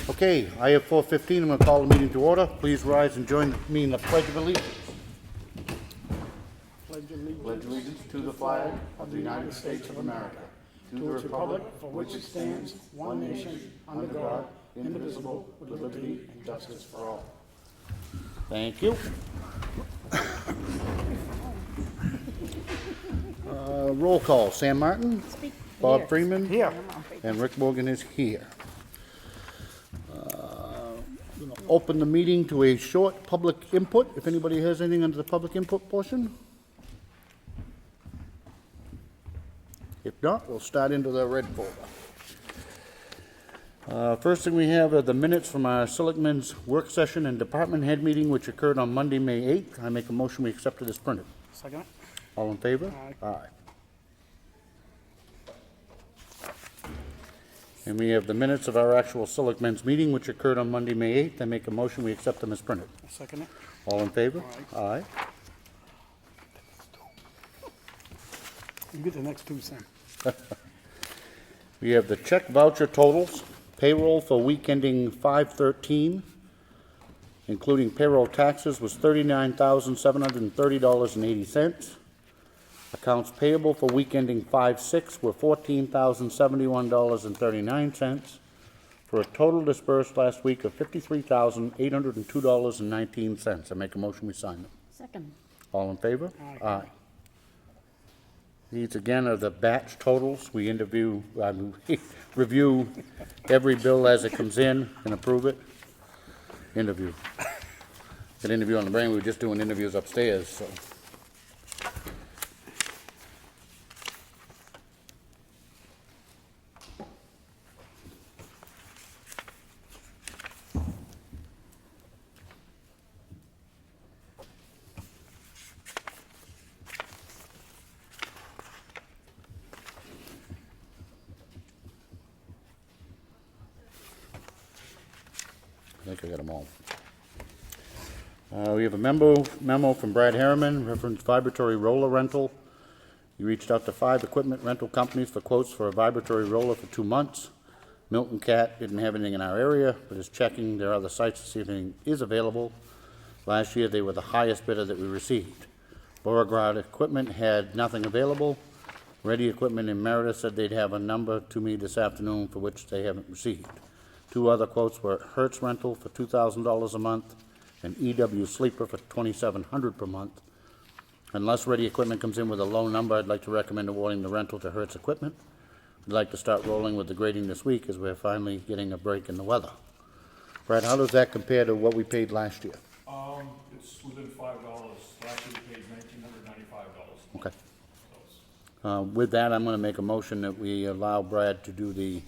Okay, I have 4:15. I'm going to call the meeting to order. Please rise and join me in the Pledge of Allegiance. Pledge allegiance to the flag of the United States of America, to the republic for which it stands, one nation, under God, indivisible, with liberty and justice for all. Thank you. Roll call. Sam Martin, Bob Freeman, Here. and Rick Morgan is here. Gonna open the meeting to a short public input, if anybody has anything under the public input portion. If not, we'll start into the red folder. First thing we have are the minutes from our Selectmen's work session and department head meeting, which occurred on Monday, May 8th. I make a motion we accept it as printed. Second it. All in favor? Aye. And we have the minutes of our actual Selectmen's meeting, which occurred on Monday, May 8th. I make a motion we accept them as printed. Second it. All in favor? Aye. You get the next two, Sam. We have the check voucher totals. Payroll for week ending 5/13, including payroll taxes, was $39,730.80. Accounts payable for week ending 5/6 were $14,071.39, for a total disbursed last week of $53,802.19. I make a motion we sign them. Second. All in favor? Aye. These again are the batch totals. We review every bill as it comes in and approve it. Interview. An interview on the brain, we were just doing interviews upstairs, so. I think I got them all. We have a memo from Brad Harriman, reference vibratory roller rental. He reached out to 5 equipment rental companies for quotes for a vibratory roller for 2 months. Milton Cat didn't have anything in our area, but is checking their other sites to see if anything is available. Last year, they were the highest bidder that we received. Beauregard Equipment had nothing available. Ready Equipment in Merida said they'd have a number to me this afternoon for which they haven't received. 2 other quotes were Hertz Rental for $2,000 a month and EW Sleeper for $2,700 per month. Unless Ready Equipment comes in with a low number, I'd like to recommend awarding the rental to Hertz Equipment. I'd like to start rolling with the grading this week as we're finally getting a break in the weather. Brad, how does that compare to what we paid last year? It's within $5. Last year we paid $1,995. Okay. So it's- With that, I'm going to make a motion that we allow Brad to do the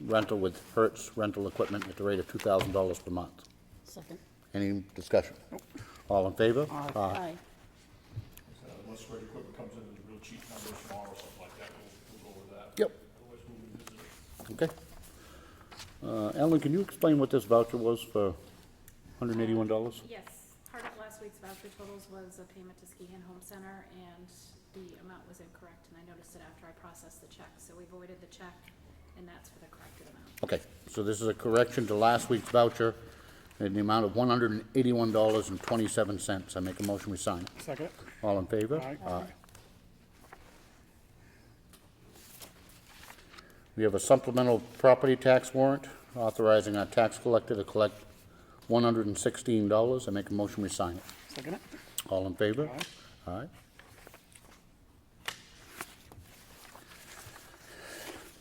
rental with Hertz Rental Equipment at the rate of $2,000 per month. Second. Any discussion? All in favor? Aye. Unless Ready Equipment comes in with real cheap numbers tomorrow or something like that, we'll go with that. Yep. Otherwise, we'll revisit it. Okay. Ellen, can you explain what this voucher was for $181? Yes, part of last week's voucher totals was a payment to Ski Home Center, and the amount was incorrect, and I noticed it after I processed the check, so we voided the check, and that's for the corrected amount. Okay, so this is a correction to last week's voucher in the amount of $181.27. I make a motion we sign it. Second it. All in favor? Aye. We have a supplemental property tax warrant authorizing our tax collector to collect $116. I make a motion we sign it. Second it. All in favor? Aye. Aye.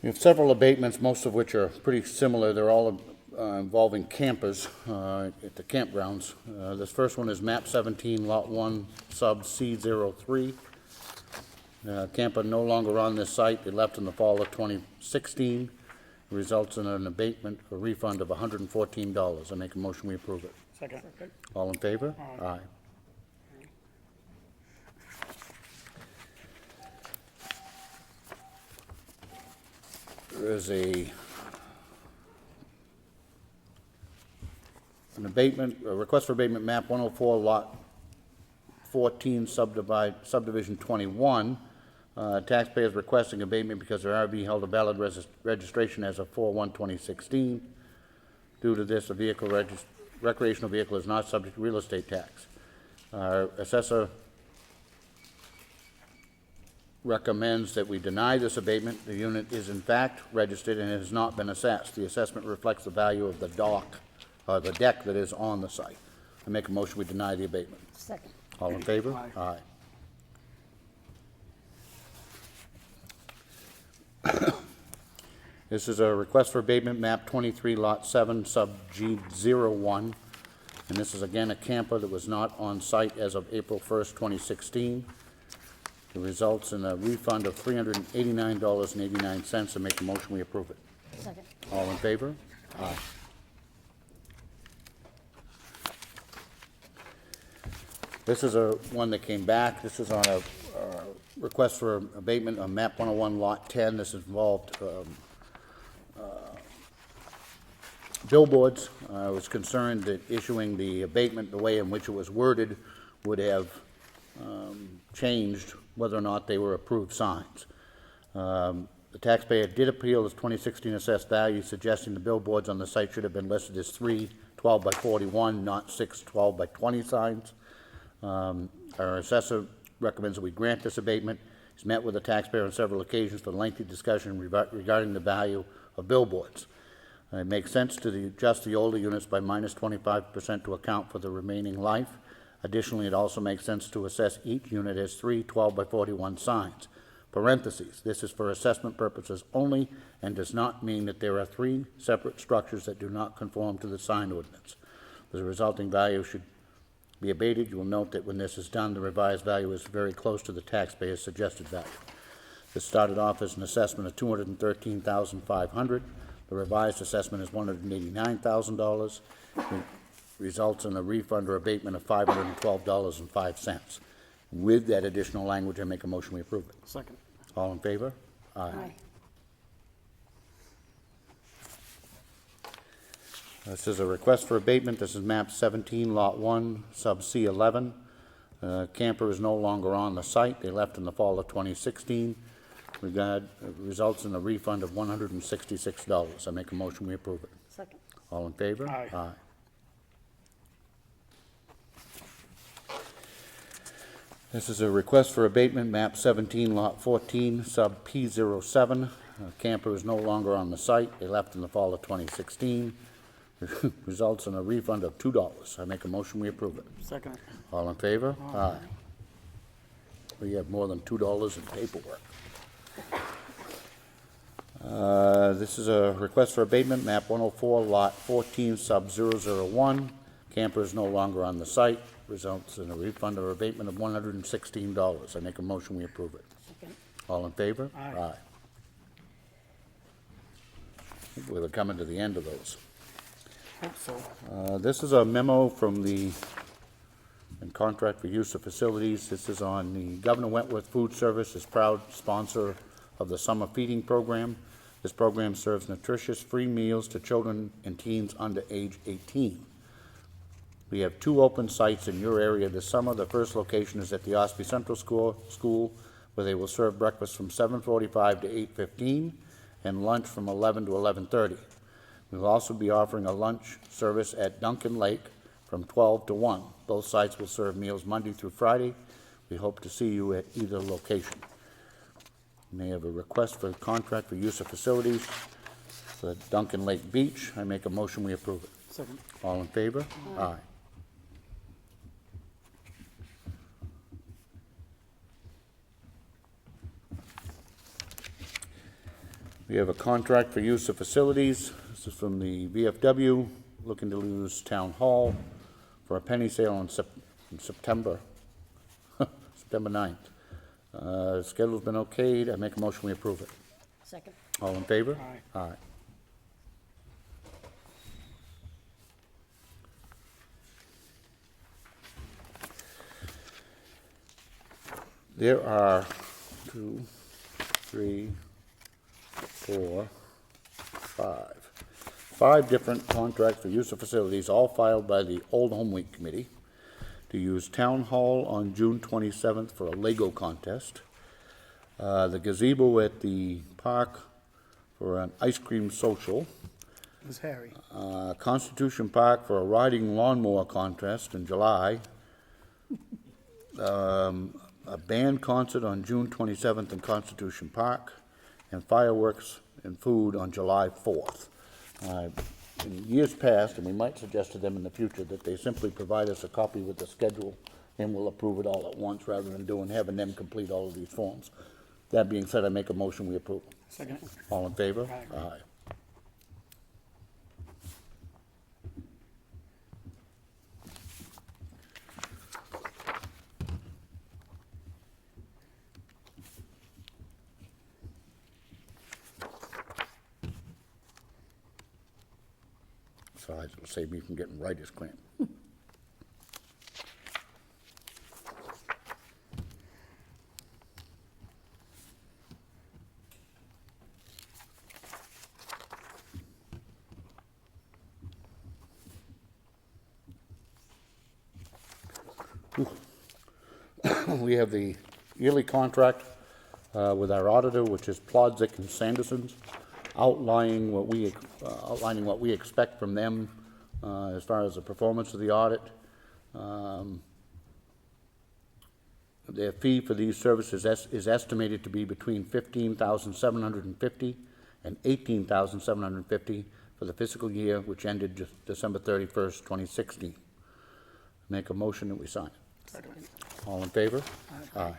We have several abatements, most of which are pretty similar. They're all involving campers at the campgrounds. This first one is map 17, lot 1, sub C03. Camper no longer on this site. They left in the fall of 2016. It results in an abatement, a refund of $114. I make a motion we approve it. Second. All in favor? Aye. There is an abatement, a request for abatement map 104, lot 14, subdivision 21. Taxpayers requesting abatement because their RV held a valid registration as of 4/1/2016. Due to this, a recreational vehicle is not subject to real estate tax. Our assessor recommends that we deny this abatement. The unit is in fact registered and has not been assessed. The assessment reflects the value of the the deck that is on the site. I make a motion we deny the abatement. Second. All in favor? Aye. This is a request for abatement, map 23, lot 7, sub G01. And this is again a camper that was not on site as of April 1st, 2016. It results in a refund of $389.89. I make a motion we approve it. Second. All in favor? Aye. This is one that came back. This is on a request for abatement on map 101, lot 10. This involved billboards. I was concerned that issuing the abatement, the way in which it was worded, would have changed whether or not they were approved signs. The taxpayer did appeal his 2016 assessed value, suggesting the billboards on the site should have been listed as 3 12 by 41, not 6 12 by 20 signs. Our assessor recommends that we grant this abatement. He's met with the taxpayer on several occasions for lengthy discussion regarding the value of billboards. It makes sense to adjust the older units by minus 25% to account for the remaining life. Additionally, it also makes sense to assess each unit as 3 12 by 41 signs. Parentheses, this is for assessment purposes only and does not mean that there are 3 separate structures that do not conform to the sign ordinance. The resulting value should be abated. You will note that when this is done, the revised value is very close to the taxpayer's suggested value. This started off as an assessment of $213,500. The revised assessment is $189,000. It results in a refund or abatement of $512.05. With that additional language, I make a motion we approve it. Second. All in favor? Aye. This is a request for abatement. This is map 17, lot 1, sub C11. Camper is no longer on the site. They left in the fall of 2016. Results in a refund of $166. I make a motion we approve it. Second. All in favor? Aye. This is a request for abatement, map 17, lot 14, sub P07. Camper is no longer on the site. They left in the fall of 2016. Results in a refund of $2. I make a motion we approve it. Second. All in favor? Aye. We have more than $2 in paperwork. This is a request for abatement, map 104, lot 14, sub 001. Camper is no longer on the site. Results in a refund or abatement of $116. I make a motion we approve it. Second. All in favor? Aye. I think we're coming to the end of those. Hope so. This is a memo from the contract for use of facilities. This is on the Governor Wentworth Food Service is proud sponsor of the summer feeding program. This program serves nutritious free meals to children and teens under age 18. We have 2 open sites in your area this summer. The first location is at the Ospey Central School, where they will serve breakfast from 7:45 to 8:15 and lunch from 11 to 11:30. We will also be offering a lunch service at Duncan Lake from 12 to 1. Both sites will serve meals Monday through Friday. We hope to see you at either location. We may have a request for a contract for use of facilities for Duncan Lake Beach. I make a motion we approve it. Second. All in favor? Aye. We have a contract for use of facilities. This is from the VFW, looking to use Town Hall for a penny sale in September, September 9th. Schedule's been okayed. I make a motion we approve it. Second. All in favor? Aye. Aye. There are 2, 3, 4, 5 different contracts for use of facilities, all filed by the Old Home Week Committee, to use Town Hall on June 27th for a Lego contest, the gazebo at the park for an ice cream social, Ms. Harry. Constitution Park for a riding lawnmower contest in July. A band concert on June 27th in Constitution Park, and fireworks and food on July 4th. In years past, and we might suggest to them in the future, that they simply provide us a copy with the schedule, and we'll approve it all at once, rather than having them complete all of these forms. That being said, I make a motion, we approve. Second. All in favor? Aye. Aye. Besides, it'll save me from getting writer's cramp. We have the yearly contract with our auditor, which is Plodzik and Sanderson's, outlining what we expect from them as far as the performance of the audit. Their fee for these services is estimated to be between $15,750 and $18,750 for the fiscal year, which ended December 31st, 2016. Make a motion that we sign. Second. All in favor? Aye.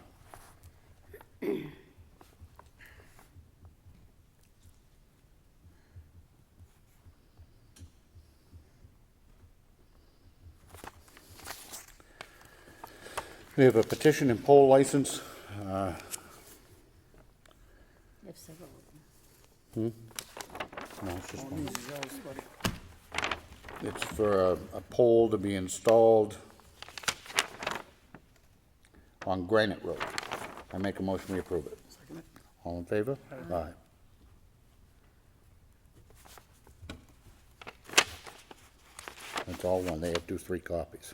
We have a petition and poll license. If several of them. No, it's just All one. these is yours, buddy. It's for a pole to be installed on Granite Road. I make a motion, we approve it. Second it. All in favor? Aye. That's all one, they have to do 3 copies.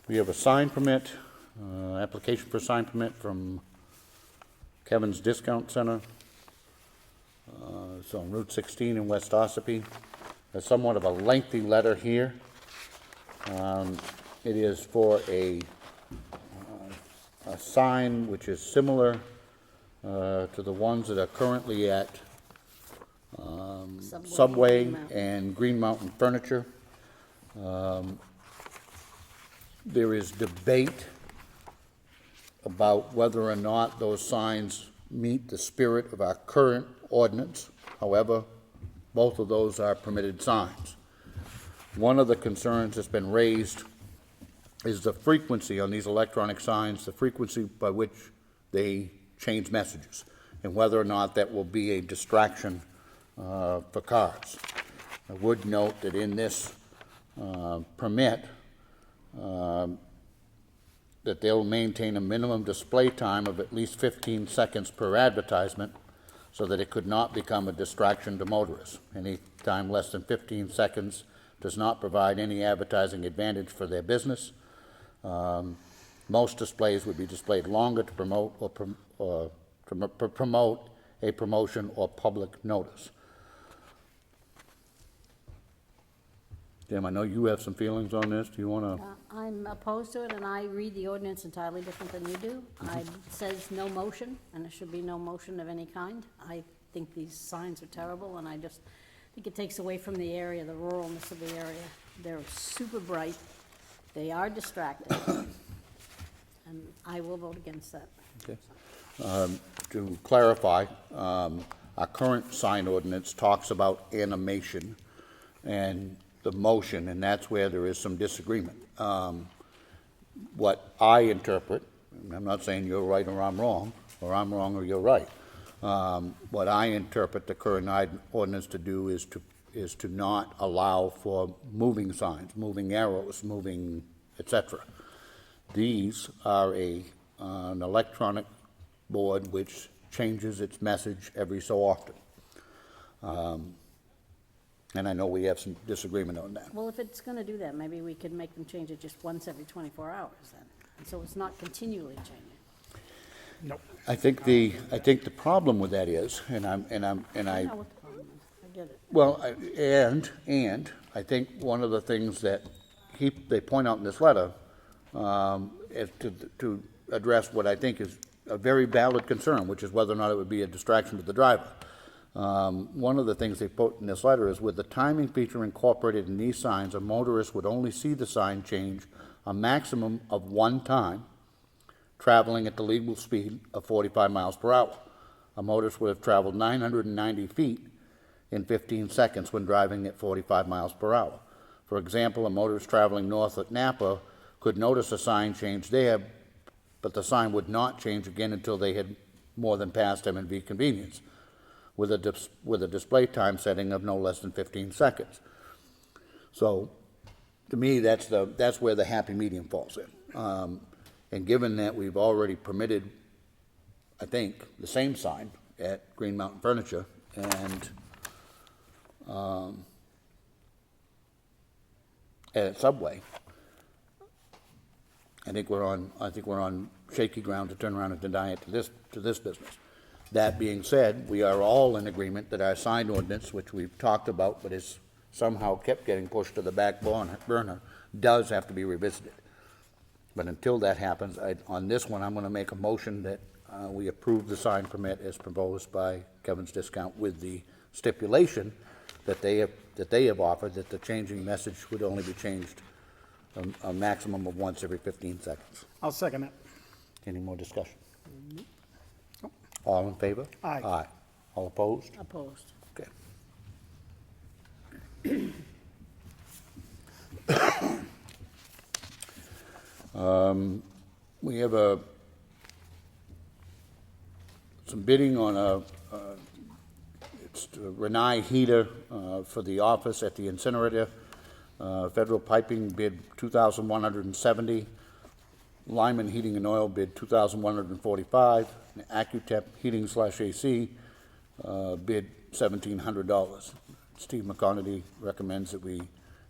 We have a sign permit, application for sign permit from Kevin's Discount Center. It's on Route 16 in West Ossipee. There's somewhat of a lengthy letter here. It is for a sign which is similar to the ones that are currently at Subway Green Mountain. and Green Mountain Furniture. There is debate about whether or not those signs meet the spirit of our current ordinance. However, both of those are permitted signs. One of the concerns that's been raised is the frequency on these electronic signs, the frequency by which they change messages, and whether or not that will be a distraction for cars. I would note that in this permit, that they'll maintain a minimum display time of at least 15 seconds per advertisement, so that it could not become a distraction to motorists. Any time less than 15 seconds does not provide any advertising advantage for their business. Most displays would be displayed longer to promote promote a promotion or public notice. Jim, I know you have some feelings on this. Do you want to? I'm opposed to it, and I read the ordinance entirely different than you do. It says no motion, and there should be no motion of any kind. I think these signs are terrible, and I just think it takes away from the area, the ruralness of the area. They're super bright, they are distracting, and I will vote against that. Okay. To clarify, our current sign ordinance talks about animation and the motion, and that's where there is some disagreement. What I interpret, and I'm not saying you're right or I'm wrong or you're right. What I interpret the current ordinance to do is to not allow for moving signs, moving arrows, moving et cetera. These are an electronic board which changes its message every so often. And I know we have some disagreement on that. Well, if it's gonna do that, maybe we could make them change it just once every 24 hours then, so it's not continually changing. Nope. I think the problem with that is, I know what the problem is, I get it. well, and I think one of the things that they point out in this letter, is to address what I think is a very valid concern, which is whether or not it would be a distraction to the driver. One of the things they put in this letter is, with the timing feature incorporated in these signs, a motorist would only see the sign change a maximum of one time, traveling at the legal speed of 45 miles per hour. A motorist would have traveled 990 feet in 15 seconds when driving at 45 miles per hour. For example, a motorist traveling north at Napa could notice a sign change there, but the sign would not change again until they had more than passed M&V Convenience, with a display time setting of no less than 15 seconds. So, to me, that's where the happy medium falls in. And given that we've already permitted, I think, the same sign at Green Mountain Furniture and at Subway, I think we're on shaky ground to turn around and deny it to this business. That being said, we are all in agreement that our sign ordinance, which we've talked about but is somehow kept getting pushed to the back burner, does have to be revisited. But until that happens, on this one, I'm going to make a motion that we approve the sign permit as proposed by Kevin's Discount, with the stipulation that they have offered that the changing message would only be changed a maximum of once every 15 seconds. I'll second it. Any more discussion? All in favor? Aye. Aye. All opposed? Opposed. Okay. We have some bidding on it's a Renai heater for the office at the incinerator. Federal Piping bid $2,170. Lyman Heating and Oil bid $2,145. And Accutemp Heating / AC bid $1,700. Steve McConaty recommends that we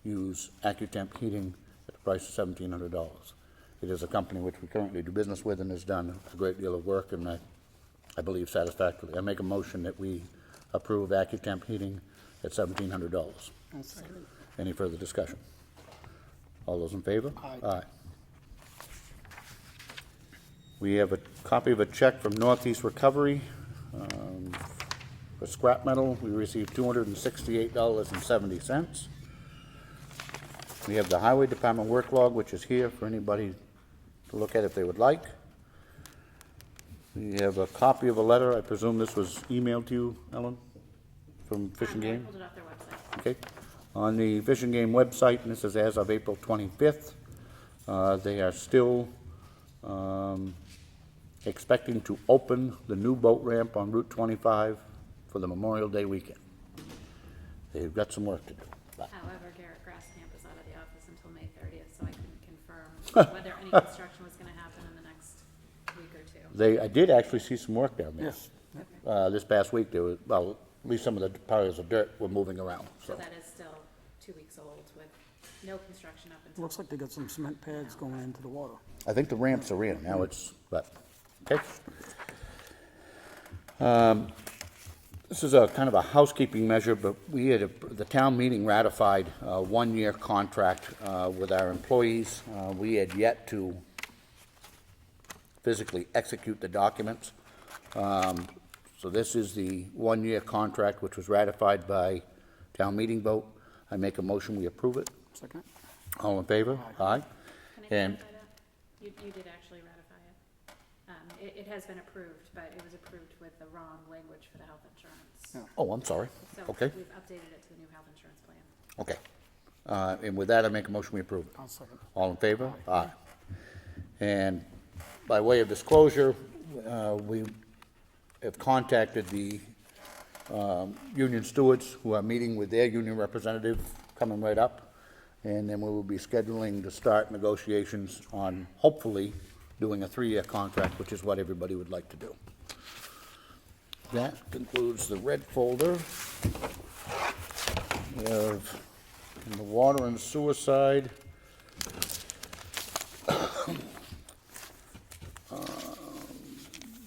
use Accutemp Heating at the price of $1,700. It is a company which we currently do business with and has done a great deal of work, and I believe satisfactorily. I make a motion that we approve Accutemp Heating at $1,700. I'll second it. Any further discussion? All those in favor? Aye. We have a copy of a check from Northeast Recovery for scrap metal. We received $268.70. We have the Highway Department work log, which is here for anybody to look at if they would like. We have a copy of a letter. I presume this was emailed to you, Ellen, from Fish and I Game? pulled it off their website. Okay. On the Fish and Game website, and this is as of April 25th, they are still expecting to open the new boat ramp on Route 25 for the Memorial Day weekend. They've got some work to do. But However, Garrett Grasskamp is out of the office until May 30th, so I couldn't confirm whether any construction was gonna happen in the next week or two. I did actually see some work down there. Yes. This past week, there was, well, at least some of the piles of dirt were moving around, So so. that is still 2 weeks old with no construction up until. Looks like they got some cement pads going into the water. I think the ramps are in, now it's, but, okay. This is a kind of a housekeeping measure, but the town meeting ratified a one-year contract with our employees. We had yet to physically execute the documents. So this is the one-year contract which was ratified by town meeting vote. I make a motion, we approve it. Second? All in favor? Aye. Can I And clarify that? You did actually ratify it. It has been approved, but it was approved with the wrong language for the health insurance. oh, I'm sorry. So Okay, we've updated it to the new health insurance plan. okay. And with that, I make a motion, we approve it. I'll second. All in favor? Aye. And by way of disclosure, we have contacted the union stewards who are meeting with their union representative coming right up. And then we will be scheduling to start negotiations on hopefully doing a 3-year contract, which is what everybody would like to do. That concludes the red folder. We have on the water and sewer side,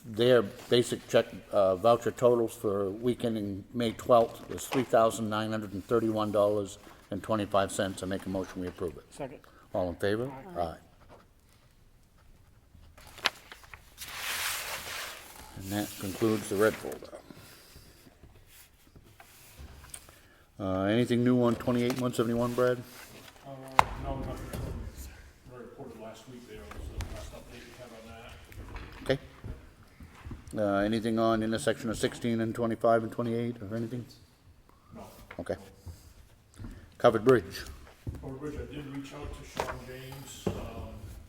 their basic check voucher totals for week ending May 12th was $3,931.25. I make a motion, we approve it. Second. All in favor? Aye. And that concludes the red folder. Anything new on 28-171, Brad? No, nothing from what I reported last week there, was the last update we had on that. Okay. Anything on intersection of 16 and 25 and 28 or anything? No. Okay. Covered bridge. Over Bridge, I did reach out to Sean James,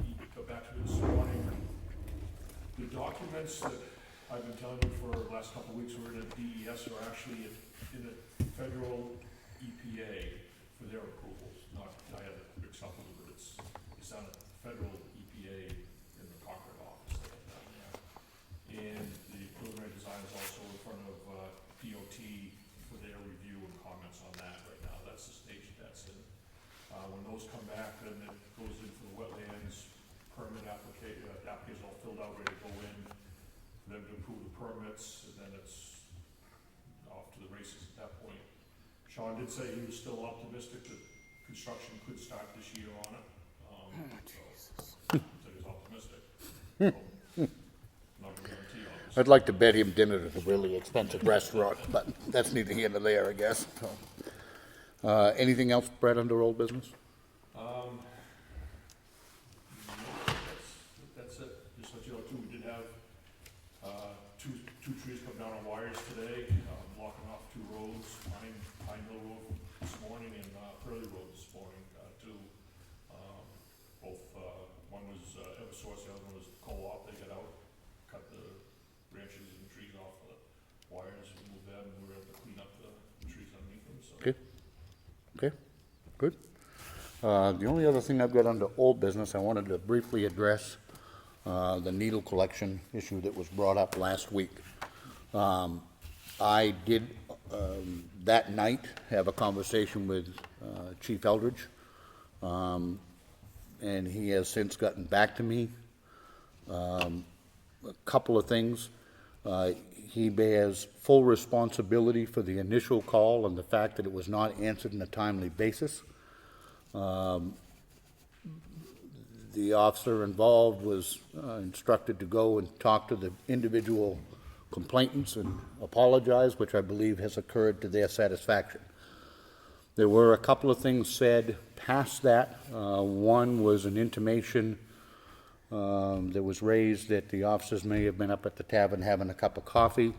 he got back to me this morning. The documents that I've been telling you for the last couple of weeks were in a DES are actually in a federal EPA for their approvals, not, I had it mixed up with it, but it's on a federal EPA in the Concord office they have down there. And the preliminary design is also in front of DOT for their review and comments on that right now, that's the stage that's in. When those come back, then it goes in for the wetlands permit application all filled out, ready to go in, for them to approve the permits, and then it's off to the races at that point. Sean did say he was still optimistic that construction could start this year on it, so, he said he was optimistic. So, not a guarantee, obviously. I'd like to bet him dinner at a really expensive restaurant, but that's neither here nor there, I guess. So, anything else, Brad, under old business? That's it. Just let you know too, we did have, two trees come down on wires today, blocking off two roads, Pine Hill Road this morning and, Pearly Road this morning, too. Both, one was, Eversource, the other one was Co-op, they got out, cut the branches and trees off the wires, removed them, and we were able to clean up the trees underneath them, so. Okay. Okay, good. The only other thing I've got under old business, I wanted to briefly address the needle collection issue that was brought up last week. I did, that night, have a conversation with Chief Eldridge, and he has since gotten back to me. A couple of things. He bears full responsibility for the initial call and the fact that it was not answered in a timely basis. The officer involved was instructed to go and talk to the individual complainants and apologize, which I believe has occurred to their satisfaction. There were a couple of things said past that. One was an intimation that was raised that the officers may have been up at the tavern having a cup of coffee,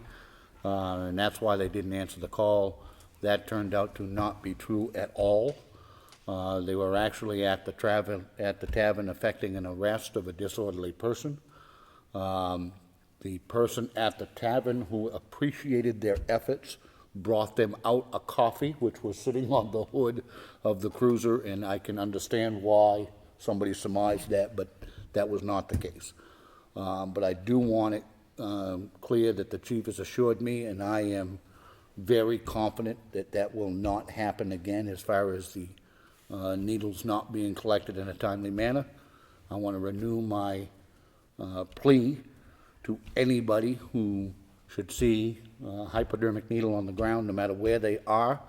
and that's why they didn't answer the call. That turned out to not be true at all. They were actually at the tavern effecting an arrest of a disorderly person. The person at the tavern who appreciated their efforts brought them out a coffee, which was sitting on the hood of the cruiser, and I can understand why somebody surmised that, but that was not the case. But I do want it clear that the chief has assured me, and I am very confident that that will not happen again as far as the needles not being collected in a timely manner. I want to renew my plea to anybody who should see a hypodermic needle on the ground, no matter where they are,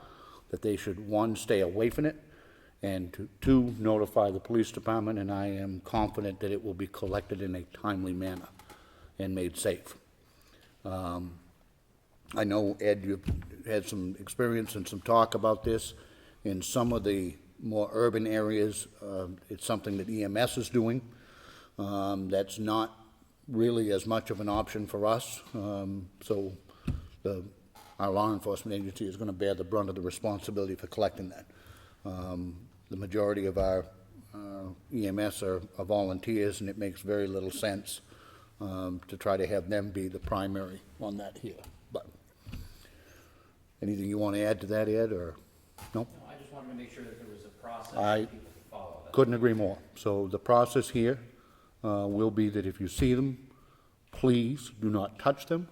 that they should, one, stay away from it, and two, notify the police department, and I am confident that it will be collected in a timely manner and made safe. I know, Ed, you've had some experience and some talk about this. In some of the more urban areas, it's something that EMS is doing. That's not really as much of an option for us. So our law enforcement agency is going to bear the brunt of the responsibility for collecting that. The majority of our EMS are volunteers, and it makes very little sense to try to have them be the primary on that here. But anything you want to add to that, Ed, or no? No, I just wanted to make sure that there was a process I that people could follow. couldn't agree more. So the process here will be that if you see them, please do not touch them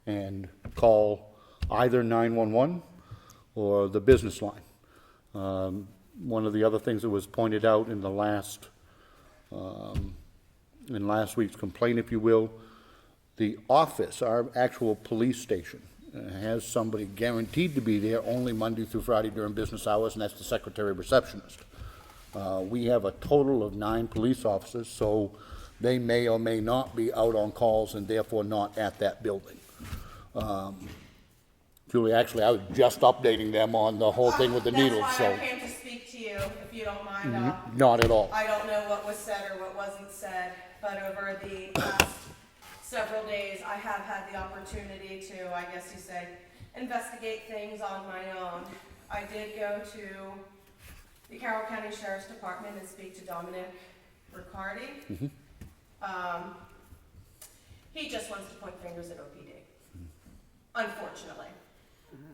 and call either 911 or the business line. One of the other things that was pointed out in last week's complaint, if you will, the office, our actual police station, has somebody guaranteed to be there only Monday through Friday during business hours, and that's the secretary receptionist. We have a total of 9 police officers, so they may or may not be out on calls and therefore not at that building. Julie, actually, I was just updating them on the whole thing with the needles, That's so. why I came to speak to you, if you don't mind. Not at all. I don't know what was said or what wasn't said, but over the past several days, I have had the opportunity to, I guess you say, investigate things on my own. I did go to the Carroll County Sheriff's Department and speak to Dominic Riccardi. He just wants to point fingers at OPD, unfortunately.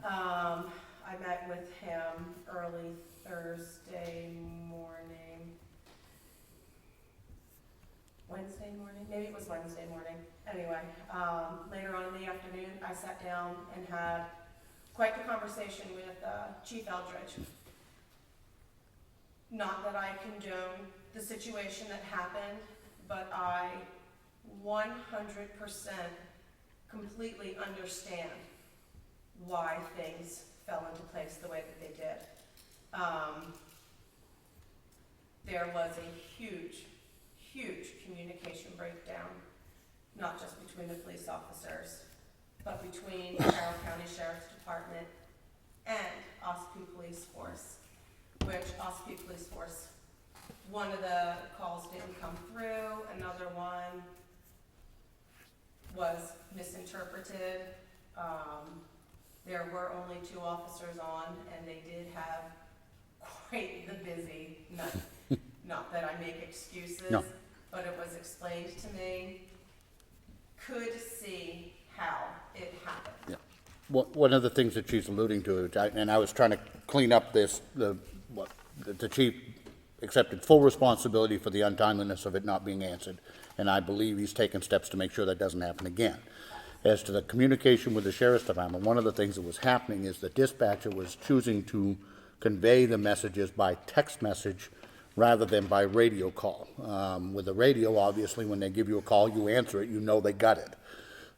I met with him early Thursday morning, Wednesday morning, maybe it was Wednesday morning. Anyway, later on in the afternoon, I sat down and had quite the conversation with Chief Eldridge. Not that I condone the situation that happened, but I 100% completely understand why things fell into place the way that they did. There was a huge communication breakdown, not just between the police officers, but between the Carroll County Sheriff's Department and Ospey Police Force, which Ospey Police Force, one of the calls didn't come through, another one was misinterpreted. There were only 2 officers on, and they did have quite the busy night. Not that I make excuses, No. but it was explained to me. Could see how it happened. Yeah. One of the things that she's alluding to, and I was trying to clean up this, the chief accepted full responsibility for the untimeliness of it not being answered, and I believe he's taken steps to make sure that doesn't happen again. As to the communication with the sheriff's department, one of the things that was happening is the dispatcher was choosing to convey the messages by text message rather than by radio call. With the radio, obviously, when they give you a call, you answer it, you know they got it.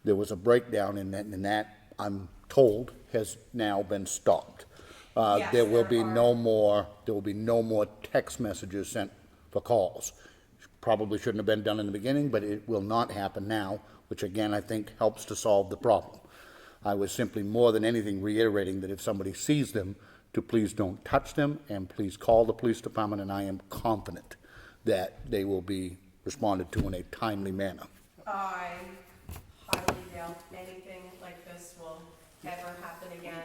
There was a breakdown in that, and that, I'm told, has now been stopped. Yes, There will there be are. no more text messages sent for calls. Probably shouldn't have been done in the beginning, but it will not happen now, which again, I think helps to solve the problem. I was simply more than anything reiterating that if somebody sees them, to please don't touch them, and please call the police department, and I am confident that they will be responded to in a timely manner. I highly doubt anything like this will ever happen again.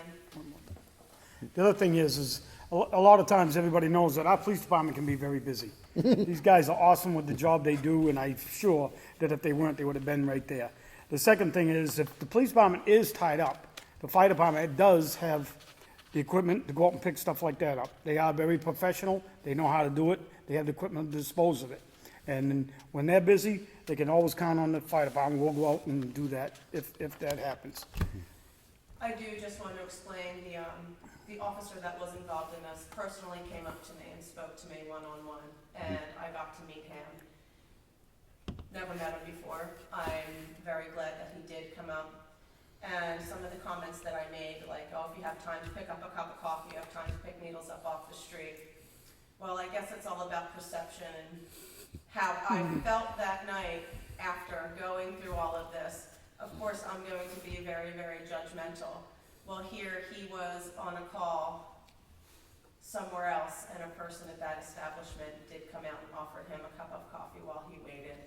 The other thing is a lot of times everybody knows that our police department can be very busy. These guys are awesome with the job they do, and I'm sure that if they weren't, they would have been right there. The second thing is, if the police department is tied up, the fire department does have the equipment to go out and pick stuff like that up. They are very professional, they know how to do it, they have the equipment to dispose of it. And when they're busy, they can always count on the fire department, we'll go out and do that if that happens. I do just want to explain, the officer that was involved in this personally came up to me and spoke to me one-on-one, and I got to meet him. Never met him before. I'm very glad that he did come out. And some of the comments that I made, like, oh, if you have time to pick up a cup of coffee, you have time to pick needles up off the street. Well, I guess it's all about perception and how I felt that night after going through all of this. Of course, I'm going to be very, very judgmental. Well, here he was on a call somewhere else, and a person at that establishment did come out and offered him a cup of coffee while he waited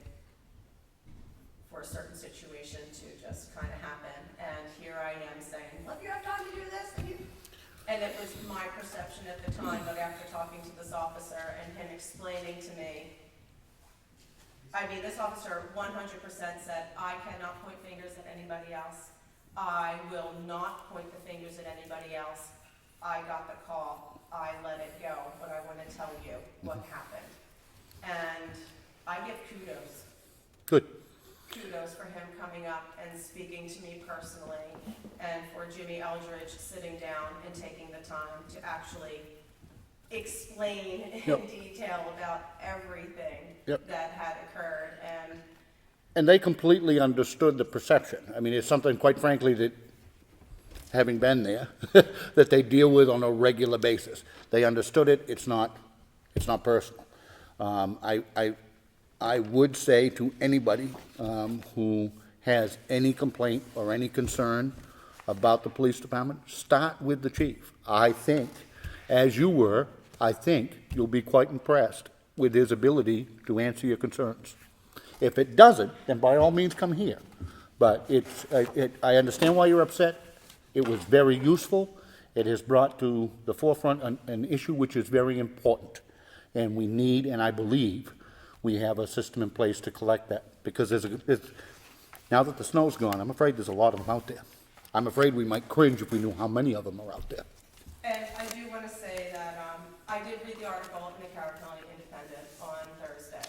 for a certain situation to just kind of happen. And here I am saying, well, if you have time to do this, and it was my perception at the time, but after talking to this officer and him explaining to me, I mean, this officer 100% said, I cannot point fingers at anybody else. I will not point the fingers at anybody else. I got the call. I let it go, but I want to tell you what happened. And I give kudos. Good. Kudos for him coming up and speaking to me personally, and for Jimmy Eldridge sitting down and taking the time to actually explain in Yep. detail about everything Yep. that had occurred, and And they completely understood the perception. I mean, it's something, quite frankly, that, having been there, that they deal with on a regular basis. They understood it, it's not personal. I would say to anybody who has any complaint or any concern about the police department, start with the chief. I think, as you were, I think you'll be quite impressed with his ability to answer your concerns. If it doesn't, then by all means come here. But I understand why you're upset. It was very useful. It has brought to the forefront an issue which is very important. And we need, and I believe, we have a system in place to collect that. Because now that the snow's gone, I'm afraid there's a lot of them out there. I'm afraid we might cringe if we knew how many of them are out there. And I do want to say that I did read the article in the Carroll County Independent on Thursday.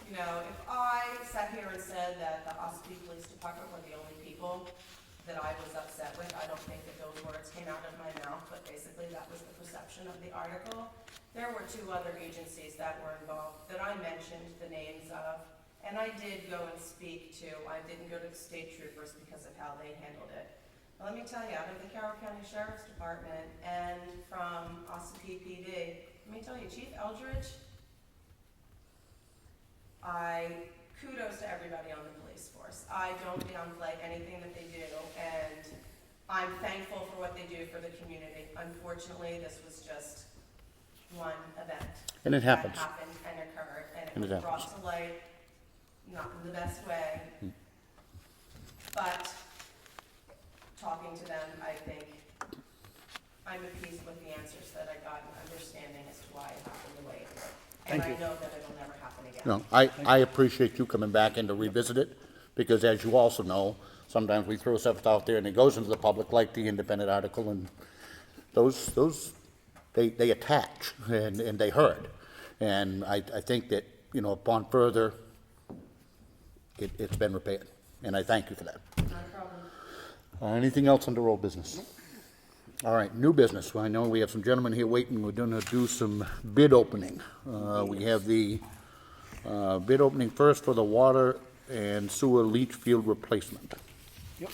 You know, if I sat here and said that the Ospey Police Department were the only people that I was upset with, I don't think that those words came out of my mouth, but basically that was the perception of the article. There were 2 other agencies that were involved that I mentioned the names of, and I did go and speak to, I didn't go to the state troopers because of how they handled it. But let me tell you, out of the Carroll County Sheriff's Department and from Ospey PD, let me tell you, Chief Eldridge, kudos to everybody on the police force. I don't downplay anything that they do, and I'm thankful for what they do for the community. Unfortunately, this was just one event. And it happens. That happened and occurred, and And it it was brought happens. to light, not in the best way. But talking to them, I think I'm appeased with the answers that I got and understanding as to why it happened the way it did. And I know that it'll never happen again. No, I appreciate you coming back in to revisit it, because as you also know, sometimes we throw stuff out there and it goes into the public, like the Independent article, and they attach and they hurt. And I think that, you know, upon further, it's been repaired, and I thank you for that. Not a problem. Anything else under old business? All right, new business. Well, I know we have some gentlemen here waiting. We're going to do some bid opening. We have the bid opening first for the water and sewer leach field replacement. Yep.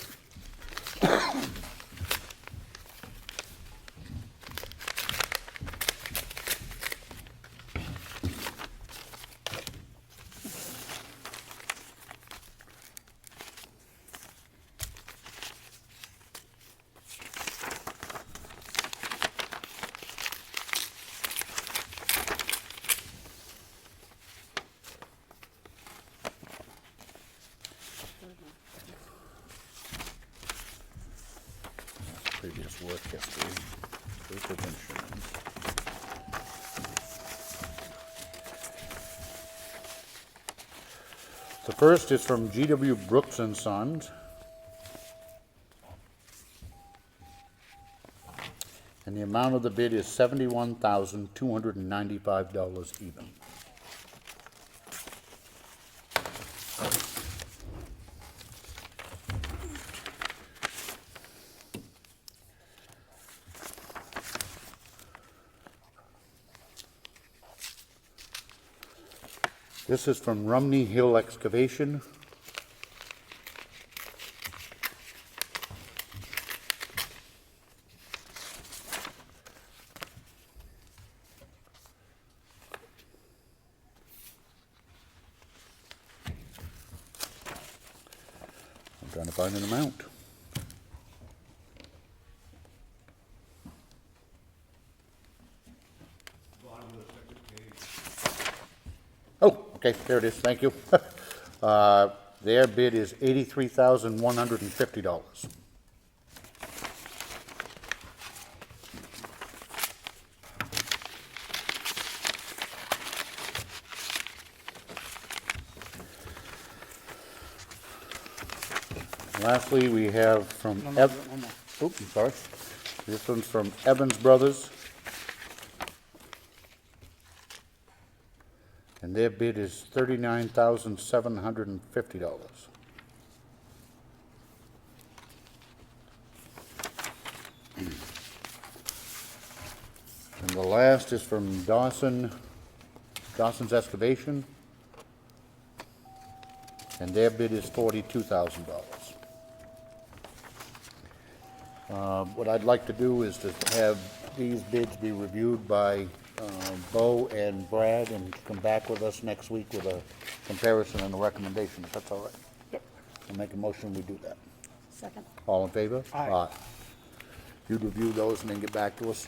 Previous work history. Proof of insurance. The first is from G.W. Brooks and Sons. And the amount of the bid is $71,295 even. This is from Rumney Hill Excavation. I'm trying to find an amount. Oh, okay, there it is, thank you. Their bid is $83,150. Lastly, we have from One more. oops, I'm sorry. This one's from Evans Brothers. And their bid is $39,750. last is from Dawson's Excavation, and their bid is $42,000. What I'd like to do is to have these bids be reviewed by Bo and Brad and come back with us next week with a comparison and a recommendation, if that's all right. Yep. I'll make a motion, we do that. Second. All in favor? Aye. You'd review those and then get back to us.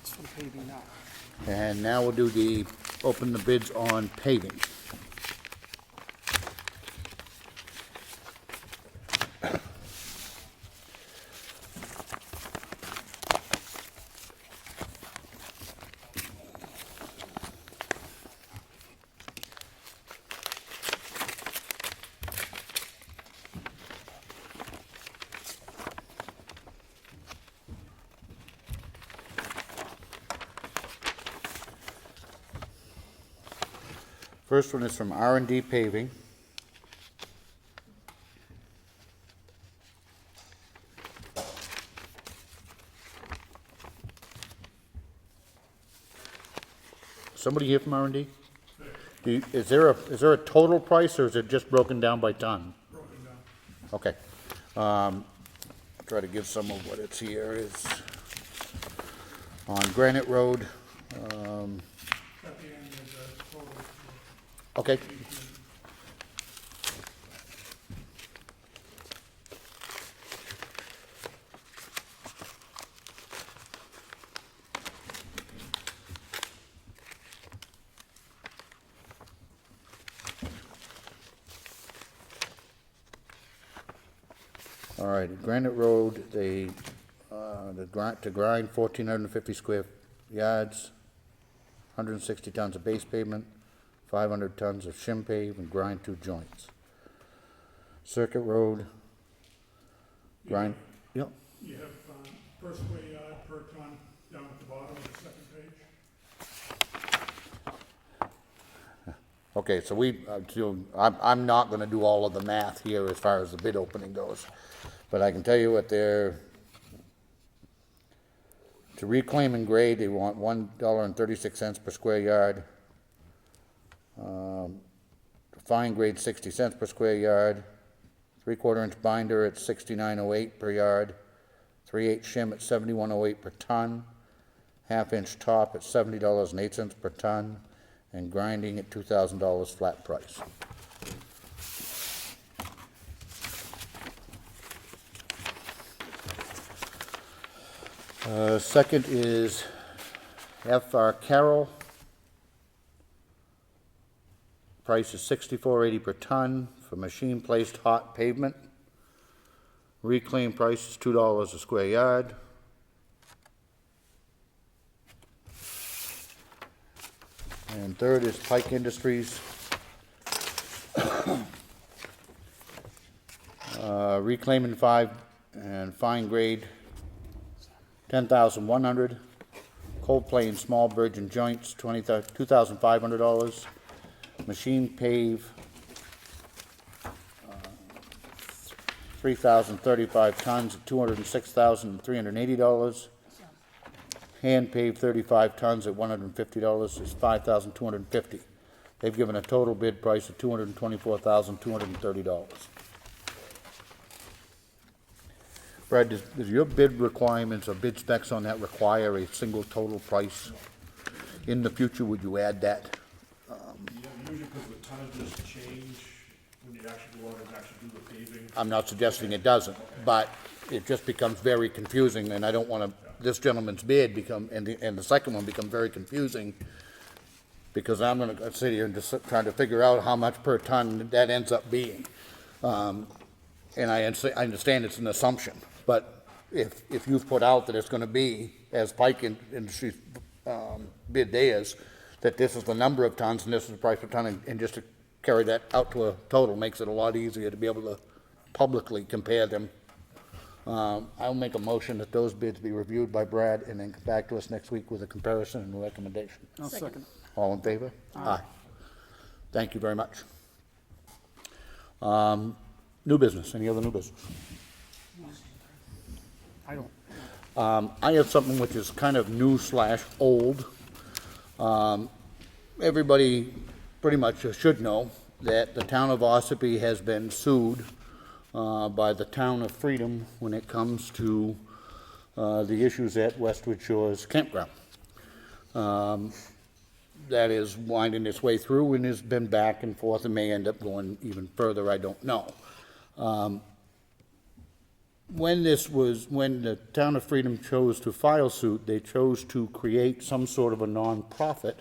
It's from paving now. And now we'll do open the bids on paving. First one is from R&D Paving. Somebody here from R&D? Is there a total price or is it just broken down by ton? Broken down. Okay. Try to give some of what it's here is on Granite Road. At the end, there's a total of Okay. All right, Granite Road, to grind 1,450 square yards, 160 tons of base pavement, 500 tons of shim pave, and grind 2 joints. Circuit Road, grind, yep, You have per square yard, per ton, down at the bottom of the second page. okay, so I'm not gonna do all of the math here as far as the bid opening goes, but I can tell you what to reclaim and grade, they want $1.36 per square yard. Fine grade 60 cents per square yard. 3/4 inch binder at $69.08 per yard. 3/8 shim at $71.08 per ton. 1/2 inch top at $70.08 per ton. And grinding at $2,000 flat price. Second is F.R. Carroll. Price is $64.80 per ton for machine-placed hot pavement. Reclaim price is $2 a square yard. And third is Pike Industries. Reclaiming 5 and fine grade, 10,100. Cold plane small virgin joints, $2,500. Machine pave, 3,035 tons at $206,380. Hand paved 35 tons at $150 is $5,250. They've given a total bid price of $224,230. Brad, does your bid requirements or bid specs on that require a single total price? In the future, would you add that? Yeah, usually because the tonnages change when you actually go out and actually do the paving. I'm not suggesting it doesn't, but it just becomes very confusing, and I don't want this gentleman's bid and the second one become very confusing, because I'm gonna sit here and just trying to figure out how much per ton that ends up being. And I understand it's an assumption, but if you've put out that it's gonna be, as Pike Industries bid theirs, that this is the number of tons and this is the price per ton, and just to carry that out to a total makes it a lot easier to be able to publicly compare them. I'll make a motion that those bids be reviewed by Brad and then come back to us next week with a comparison and a recommendation. I'll second. All in favor? Aye. Thank you very much. New business, any other new business? I don't. I have something which is kind of new slash old. Everybody pretty much should know that the town of Ossipee has been sued by the town of Freedom when it comes to the issues at Westwood Shores Campground. That is winding its way through and has been back and forth and may end up going even further, I don't know. When the town of Freedom chose to file suit, they chose to create some sort of a nonprofit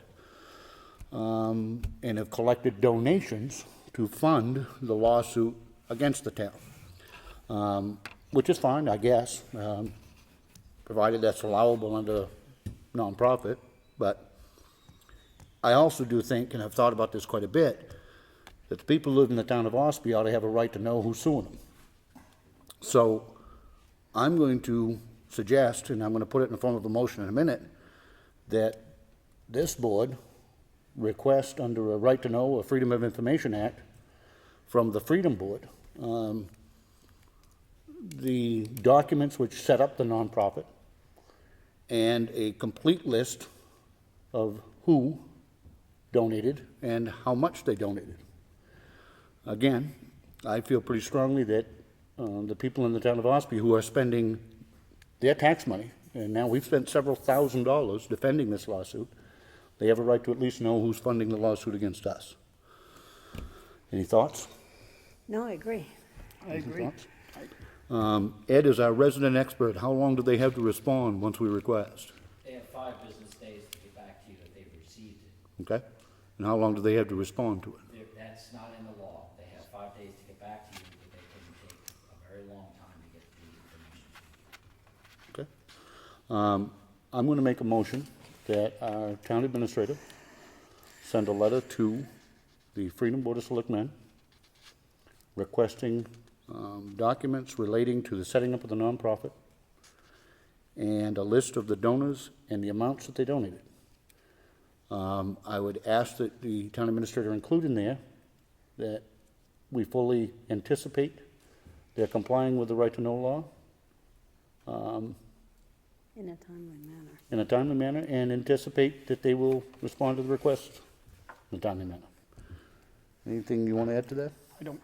and have collected donations to fund the lawsuit against the town, which is fine, I guess, provided that's allowable under nonprofit. But I also do think, and I've thought about this quite a bit, that the people who live in the town of Ospey ought to have a right to know who's suing them. So I'm going to suggest, and I'm going to put it in the form of a motion in a minute, that this board request under a Right to Know or Freedom of Information Act from the Freedom Board, the documents which set up the nonprofit and a complete list of who donated and how much they donated. Again, I feel pretty strongly that the people in the town of Ospey who are spending their tax money, and now we've spent several $1,000s defending this lawsuit, they have a right to at least know who's funding the lawsuit against us. Any thoughts? No, I agree. I agree. Thoughts? Ed is our resident expert. How long do they have to respond once we request? They have 5 business days to get back to you that they've received it. Okay? And how long do they have to respond to it? That's not in the law. They have 5 days to get back to you, but they can take a very long time to get the information. Okay? I'm going to make a motion that our town administrator send a letter to the Freedom Board of Selectmen requesting documents relating to the setting up of the nonprofit and a list of the donors and the amounts that they donated. I would ask that the town administrator include in there that we fully anticipate they're complying with the right to know law In a timely manner. in a timely manner and anticipate that they will respond to the request in a timely manner. Anything you want to add to that? I don't.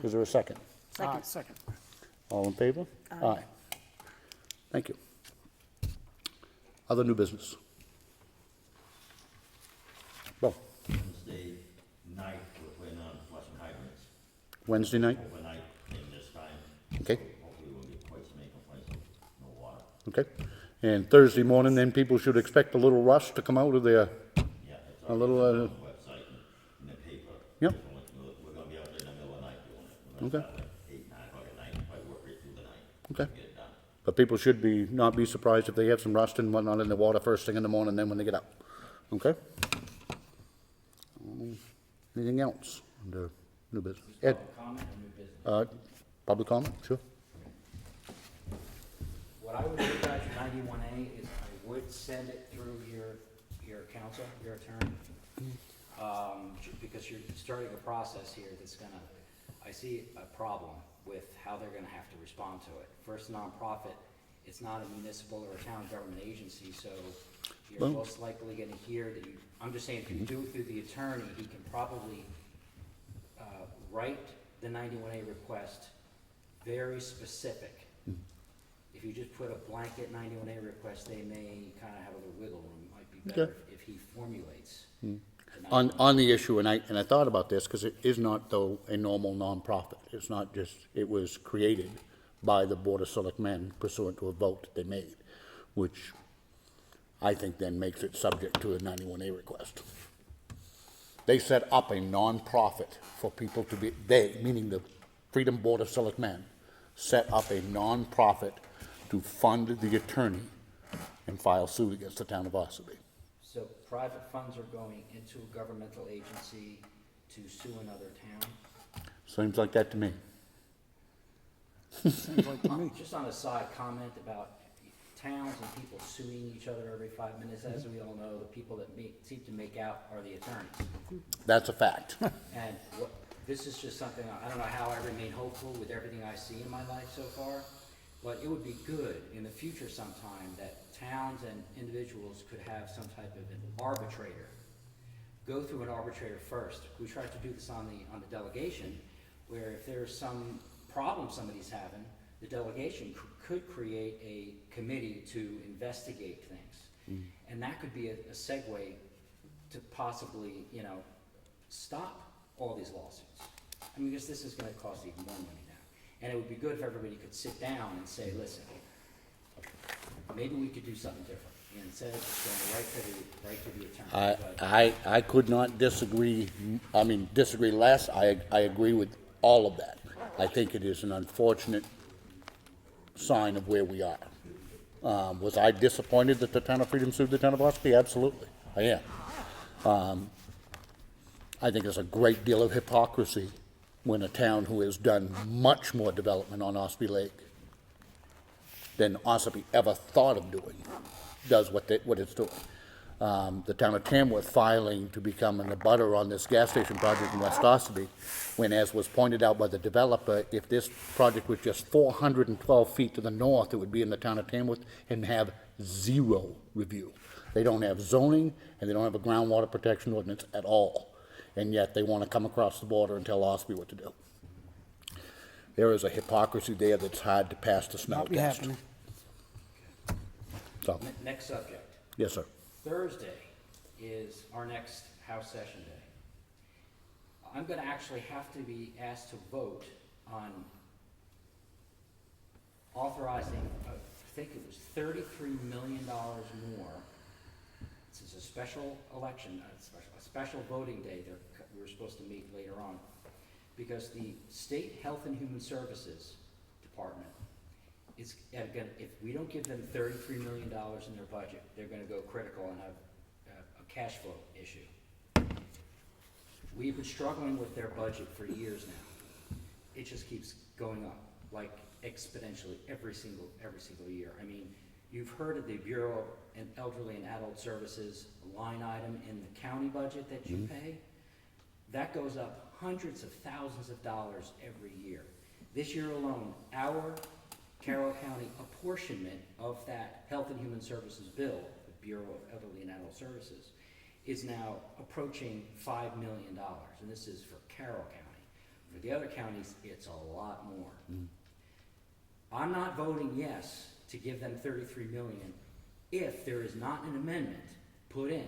Is there a second? Second. Second. All in favor? Aye. Thank you. Other new business? Well, Wednesday night, we're planning on flushing hydrants Wednesday night? overnight in this time. Okay, Hopefully we won't get quite so many complaints of no water. okay. And Thursday morning, then people should expect a little rush to come out of their, Yeah, it's a already little, on the website and in the paper. Yep. We're gonna be out there in the middle of the night doing it. We're gonna Okay. start like 8, 9 o'clock at night, probably work right through the night. Okay. Get it done. but people should not be surprised if they have some rust and whatnot in the water first thing in the morning, then when they get up. Okay? Anything else under new business? Ed, Comment or new business? public comment, sure. What I would do, guys, for 91A is I would send it through your counsel, your attorney, because you're starting a process here that's gonna, I see a problem with how they're gonna have to respond to it. First nonprofit, it's not a municipal or a town government agency, so you're Well- most likely gonna hear that I'm just saying, if you do it through the attorney, he can probably write the 91A request very specific. If you just put a blanket 91A request, they may kind of have a little wiggle room. It might be better Okay. if he formulates. the On the issue, and I thought about this, because it is not, though, a normal nonprofit. It's not just, it was created by the Board of Selectmen pursuant to a vote that they made, which I think then makes it subject to a 91A request. They set up a nonprofit for people to be, they, meaning the Freedom Board of Selectmen, set up a nonprofit to fund the attorney and file suit against the town of Ossipee. So private funds are going into a governmental agency to sue another town? Seems like that to me. Seems like to me. Just on a side comment about towns and people suing each other every 5 minutes, as we all know, the people that seem to make out are the attorneys. That's a fact. And this is just something, I don't know how I remain hopeful with everything I see in my life so far, But it would be good in the future sometime that towns and individuals could have some type of an arbitrator. Go through an arbitrator first. We tried to do this on the delegation, where if there's some problem somebody's having, the delegation could create a committee to investigate things. And that could be a segue to possibly, you know, stop all these lawsuits. I mean, because this is gonna cost even more money now. And it would be good if everybody could sit down and say, listen, maybe we could do something different. Instead of just going right to the attorney. But I could not disagree, disagree less. I agree with all of that. I think it is an unfortunate sign of where we are. Was I disappointed that the town of Freedom sued the town of Ospey? Absolutely, I am. I think there's a great deal of hypocrisy when a town who has done much more development on Ospey Lake than Ospey ever thought of doing does what it's doing. The town of Tamworth filing to become an abutter on this gas station project in West Ospey, when, as was pointed out by the developer, if this project was just 412 feet to the north, it would be in the town of Tamworth and have zero review. They don't have zoning, and they don't have a groundwater protection ordinance at all, and yet they want to come across the border and tell Ospey what to do. There is a hypocrisy there that's hard to pass the smell Not be test. happening. So, next subject. Yes, sir. Thursday is our next House session day. I'm gonna actually have to be asked to vote on authorizing, I think it was $33 million more. This is a special election, a special voting day that we were supposed to meet later on. Because the State Health and Human Services Department is gonna, if we don't give them $33 million in their budget, they're gonna go critical and have a cash flow issue. We've been struggling with their budget for years now. It just keeps going up, like exponentially every single year. I mean, you've heard of the Bureau of Elderly and Adult Services line item in the county budget that you pay. That goes up hundreds of thousands of dollars every year. This year alone, our Carroll County apportionment of that Health and Human Services bill, the Bureau of Elderly and Adult Services, is now approaching $5 million, and this is for Carroll County. For the other counties, it's a lot more. I'm not voting yes to give them $33 million if there is not an amendment put in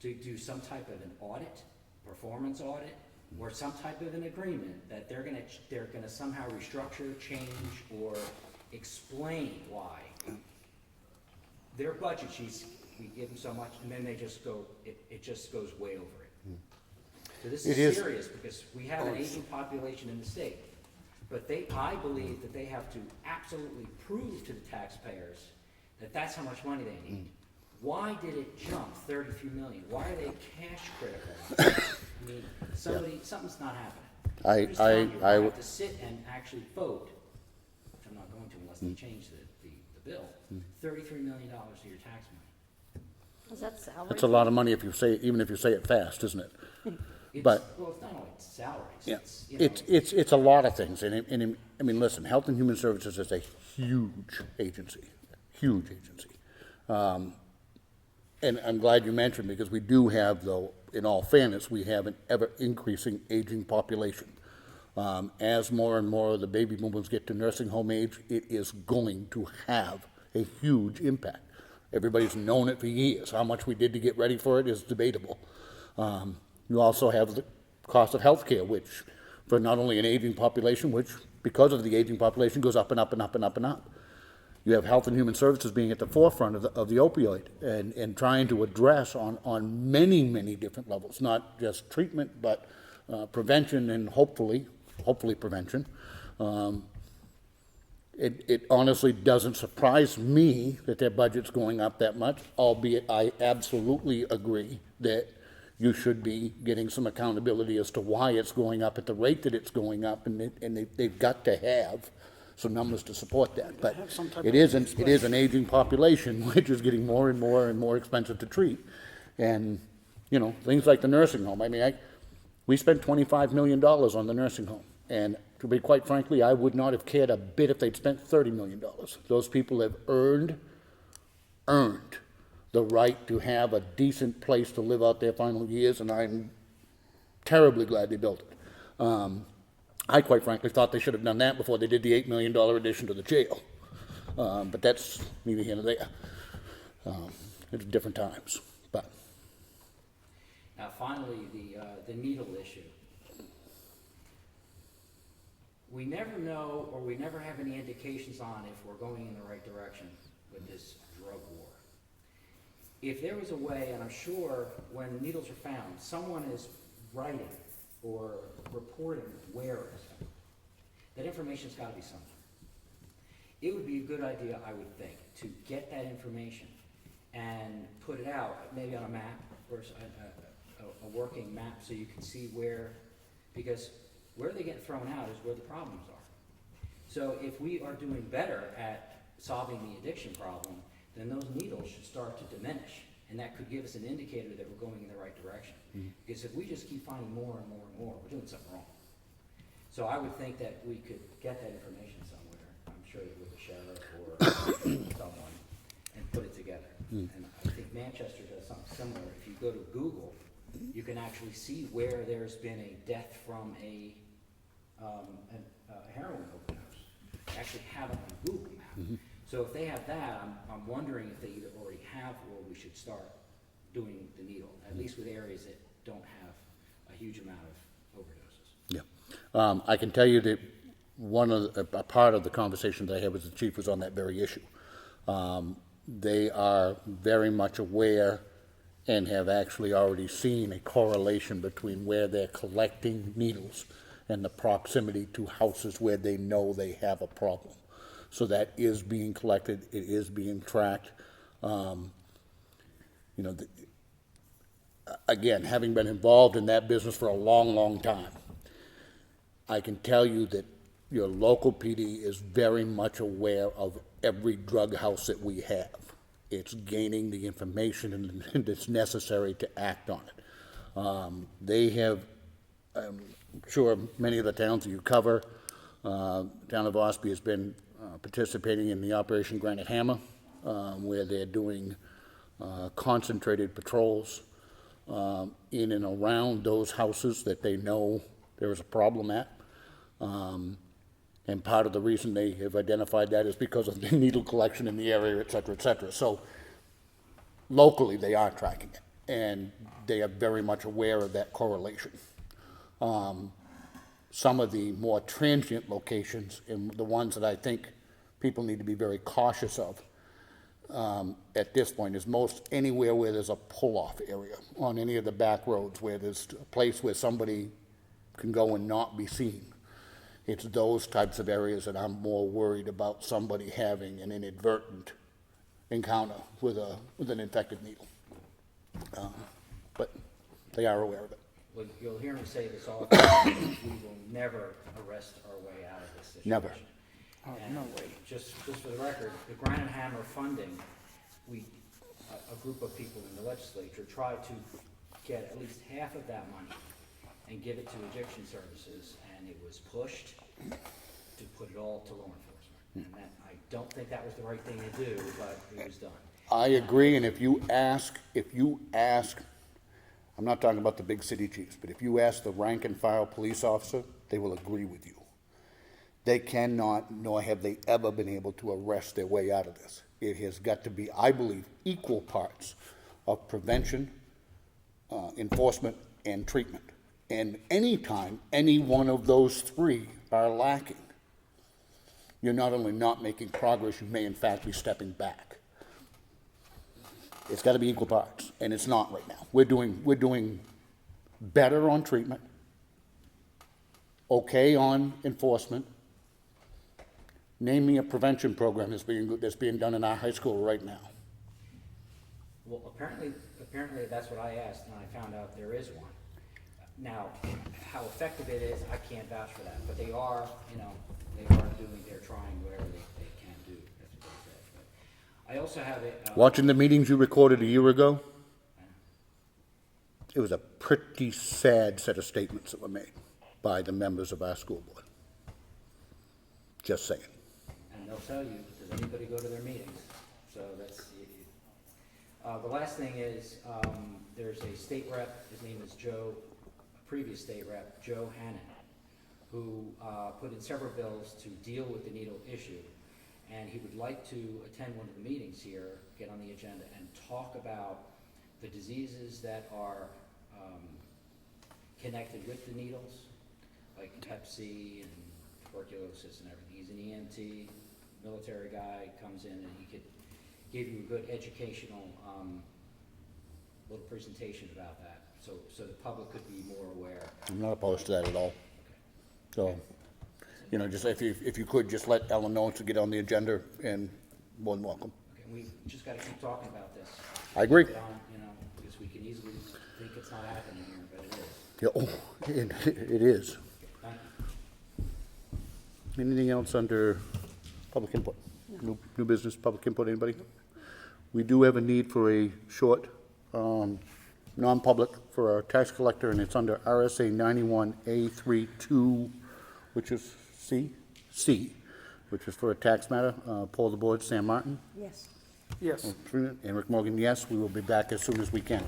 to do some type of an audit, performance audit, or some type of an agreement that they're gonna somehow restructure, change, or explain why. Their budget sheets, we give them so much, and then they just go, it just goes way over it. So this It is is- serious, because we have an aging population in the state. But I believe that they have to absolutely prove to the taxpayers that that's how much money they need. Why did it jump 33 million? Why are they cash critical? I mean, something's not happening. I'm just telling you, I have to sit and actually vote, which I'm not going to unless they change the bill, $33 million of your tax money. Is that salary? That's a lot of money if you say, even if you say it fast, isn't it? But- Well, it's not only salaries, Yeah, it's, you know, it's a lot of things, and I mean, listen, Health and Human Services is a huge agency. And I'm glad you mentioned, because we do have, though, in all fairness, we have an ever-increasing aging population. As more and more of the baby boomers get to nursing home age, it is going to have a huge impact. Everybody's known it for years. How much we did to get ready for it is debatable. You also have the cost of healthcare, which, for not only an aging population, which, because of the aging population, goes up and up and up and up and up. You have Health and Human Services being at the forefront of the opioid and trying to address on many, many different levels, not just treatment, but prevention and hopefully prevention. It honestly doesn't surprise me that their budget's going up that much, albeit I absolutely agree that you should be getting some accountability as to why it's going up at the rate that it's going up, and they've got to have some numbers to support that. But have some type it of is an aging population, which is getting more and more and more expensive to treat. And, you know, things like the nursing home. I mean, we spent $25 million on the nursing home. And to be quite frankly, I would not have cared a bit if they'd spent $30 million. Those people have earned the right to have a decent place to live out their final years, and I'm terribly glad they built it. I quite frankly thought they should have done that before they did the $8 million addition to the jail. But that's neither here nor there. It's different times, but. Now, finally, the needle issue. We never know, or we never have any indications on if we're going in the right direction with this drug war. If there was a way, and I'm sure when needles are found, someone is writing or reporting where it's found, that information's gotta be somewhere. It would be a good idea, I would think, to get that information and put it out, maybe on a map, or a working map, so you can see where, because where they get thrown out is where the problems are. So if we are doing better at solving the addiction problem, then those needles should start to diminish, and that could give us an indicator that we're going in the right direction. Because if we just keep finding more and more and more, we're doing something wrong. So I would think that we could get that information somewhere, I'm sure with the sheriff or someone, and put it together. And I think Manchester does something similar. If you go to Google, you can actually see where there's been a death from a heroin overdose. They actually have it on Google Maps. So if they have that, I'm wondering if they either already have or we should start doing the needle, at least with areas that don't have a huge amount of overdoses. Yeah. I can tell you that a part of the conversation that I had with the chief was on that very issue. They are very much aware and have actually already seen a correlation between where they're collecting needles and the proximity to houses where they know they have a problem. So that is being collected, it is being tracked. Again, having been involved in that business for a long, long time, I can tell you that your local PD is very much aware of every drug house that we have. It's gaining the information that's necessary to act on it. They have, I'm sure many of the towns that you cover, town of Ospey has been participating in the Operation Granite Hammer, where they're doing concentrated patrols in and around those houses that they know there is a problem at. And part of the reason they have identified that is because of the needle collection in the area, et cetera, et cetera. So locally, they are tracking it, and they are very much aware of that correlation. Some of the more transient locations, and the ones that I think people need to be very cautious of at this point, is most anywhere where there's a pull-off area on any of the back roads, where there's a place where somebody can go and not be seen. It's those types of areas that I'm more worried about somebody having an inadvertent encounter with an infected needle. But they are aware of it. Well, you'll hear me say this often, we will never arrest our way out of this situation. Never. And just for the record, the Granite Hammer funding, a group of people in the legislature tried to get at least half of that money and give it to addiction services, and it was pushed to put it all to law enforcement. And that, I don't think that was the right thing to do, but it was done. I agree, and if you ask, I'm not talking about the big city chiefs, but if you ask the rank and file police officer, they will agree with you. They cannot, nor have they ever been able to arrest their way out of this. It has got to be, I believe, equal parts of prevention, enforcement, and treatment. And anytime any one of those three are lacking, you're not only not making progress, you may in fact be stepping back. It's got to be equal parts, and it's not right now. We're doing better on treatment, okay on enforcement. Name me a prevention program that's being done in our high school right now. Well, apparently that's what I asked, and I found out there is one. Now, how effective it is, I can't vouch for that, but they're trying whatever they can do, that's what they said. But I also have it. Watching the meetings you recorded a year ago, it was a pretty sad set of statements that were made. by the members of our school board. Just saying. And they'll tell you, does anybody go to their meetings? So that's, the last thing is, there's a state rep, his name is Joe, a previous state rep, Joe Hannon, who put in several bills to deal with the needle issue. And he would like to attend one of the meetings here, get on the agenda, and talk about the diseases that are connected with the needles, like Hep C and tuberculosis and everything. He's an EMT, military guy, comes in and he could give you a good educational little presentation about that, so the public could be more aware. I'm not opposed to that at all. So, you know, just if you could, just let Ellen know to get on the agenda, and more than welcome. Okay, we just gotta keep talking about this. I agree. Get on, you know, because we can easily think it's not happening here, but it is. Yeah, oh, it is. Thank you. Anything else under public input? New business, public input, anybody? We do have a need for a short, non-public for our tax collector, and it's under RSA 91A32, which is C, which is for a tax matter. Poll the board, Sam Martin. Yes. Yes. And Rick Morgan, yes. We will be back as soon as we can.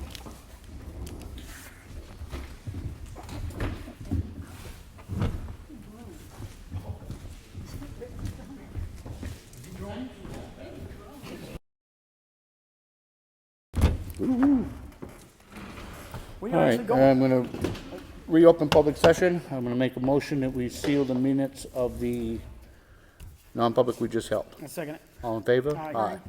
We All are right, actually going. I'm going to reopen public session. I'm going to make a motion that we seal the minutes of the non-public we just held. A second. All in favor? Aye.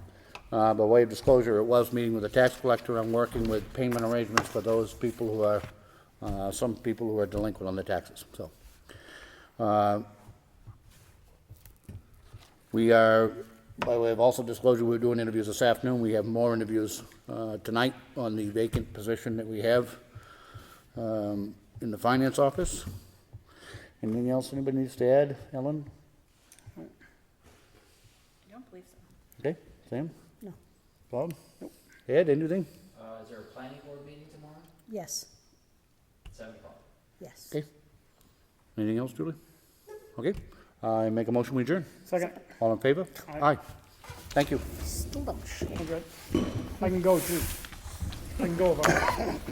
By way of disclosure, it was meeting with the tax collector. I'm working with payment arrangements for those people who are, some people who are delinquent on their taxes, so. We are, by way of also disclosure, we're doing interviews this afternoon. We have more interviews tonight on the vacant position that we have in the finance office. Anything else anybody needs to add, Ellen? I don't believe so. Okay, Sam? No. Bob? Ed, anything? Is there a planning board meeting tomorrow? Yes, 7 o'clock. yes. Okay. Anything else, Julie? Okay, I make a motion, we adjourn. Second. All in favor? Aye. Thank you. Still don't shake. We're good. I can go too. I can go if I want.